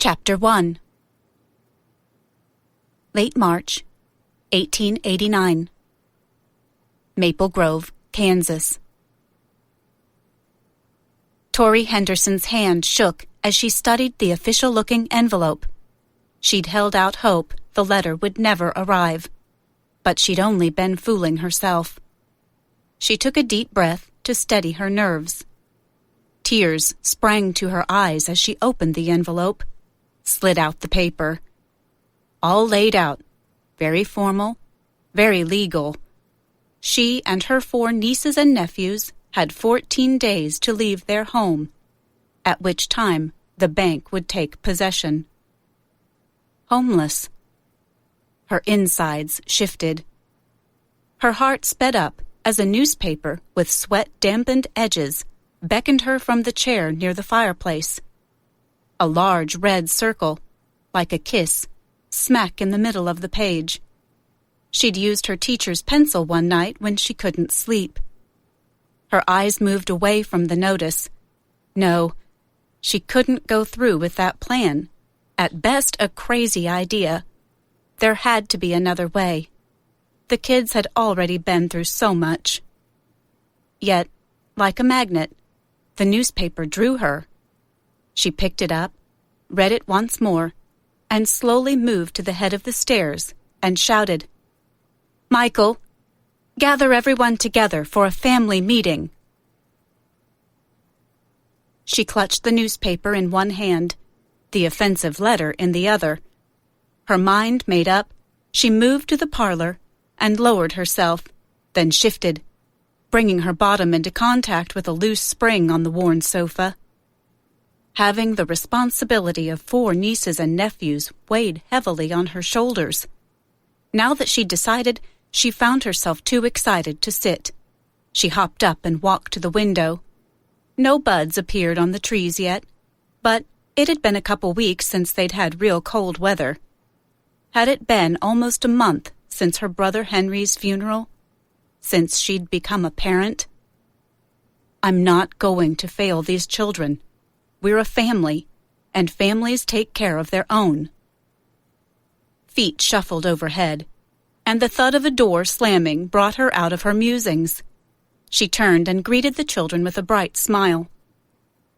Chapter 1. Late March, 1889. Maple Grove, Kansas. Tori Henderson's hand shook as she studied the official-looking envelope. She'd held out hope the letter would never arrive, but she'd only been fooling herself. She took a deep breath to steady her nerves. Tears sprang to her eyes as she opened the envelope, slid out the paper. All laid out, very formal, very legal. She and her 4 nieces and nephews had 14 days to leave their home, at which time the bank would take possession. Homeless. Her insides shifted. Her heart sped up as a newspaper with sweat-dampened edges beckoned her from the chair near the fireplace. A large red circle, like a kiss, smack in the middle of the page. She'd used her teacher's pencil one night when she couldn't sleep. Her eyes moved away from the notice. No, she couldn't go through with that plan. At best, a crazy idea. There had to be another way. The kids had already been through so much. Yet, like a magnet, the newspaper drew her. She picked it up, read it once more, and slowly moved to the head of the stairs and shouted, "Michael, gather everyone together for a family meeting." She clutched the newspaper in one hand, the offensive letter in the other. Her mind made up, she moved to the parlor and lowered herself, then shifted, bringing her bottom into contact with a loose spring on the worn sofa. Having the responsibility of 4 nieces and nephews weighed heavily on her shoulders. Now that she'd decided, she found herself too excited to sit. She hopped up and walked to the window. No buds appeared on the trees yet, but it had been a couple weeks since they'd had real cold weather. Had it been almost a month since her brother Henry's funeral? Since she'd become a parent? "I'm not going to fail these children. We're a family, and families take care of their own." Feet shuffled overhead, and the thud of a door slamming brought her out of her musings. She turned and greeted the children with a bright smile.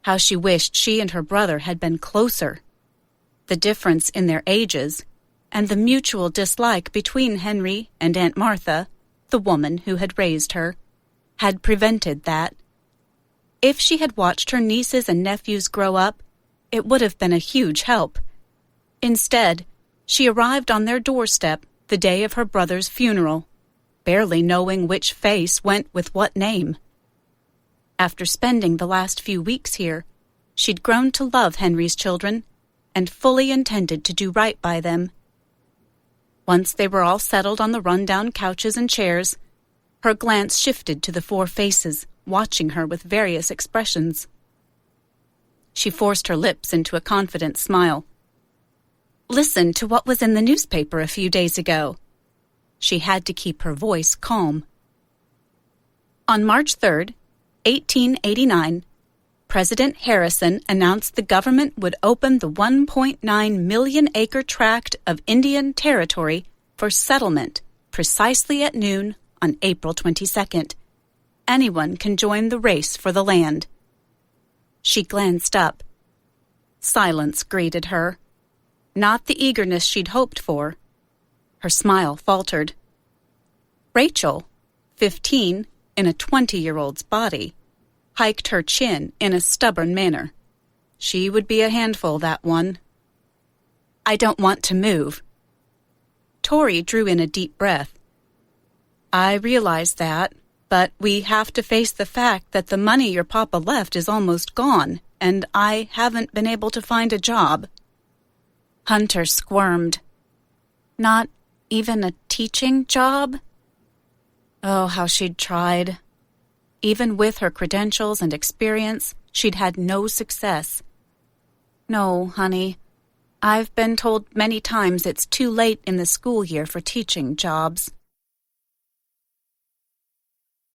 How she wished she and her brother had been closer. The difference in their ages, and the mutual dislike between Henry and Aunt Martha, the woman who had raised her, had prevented that. If she had watched her nieces and nephews grow up, it would have been a huge help. Instead, she arrived on their doorstep the day of her brother's funeral, barely knowing which face went with what name. After spending the last few weeks here, she'd grown to love Henry's children and fully intended to do right by them. Once they were all settled on the run-down couches and chairs, her glance shifted to the 4 faces, watching her with various expressions. She forced her lips into a confident smile. "Listen to what was in the newspaper a few days ago." She had to keep her voice calm. On March 3rd, 1889, President Harrison announced the government would open the 1.9 million-acre tract of Indian Territory for settlement precisely at noon on April 22nd. Anyone can join the race for the land. She glanced up. Silence greeted her. Not the eagerness she'd hoped for. Her smile faltered. Rachel, 15, in a 20-year-old's body, hiked her chin in a stubborn manner. She would be a handful, that one. "I don't want to move." Tori drew in a deep breath. "I realize that, but we have to face the fact that the money your papa left is almost gone, and I haven't been able to find a job." Hunter squirmed. "Not even a teaching job?" Oh, how she'd tried. Even with her credentials and experience, she'd had no success. "No, honey. I've been told many times it's too late in the school year for teaching jobs."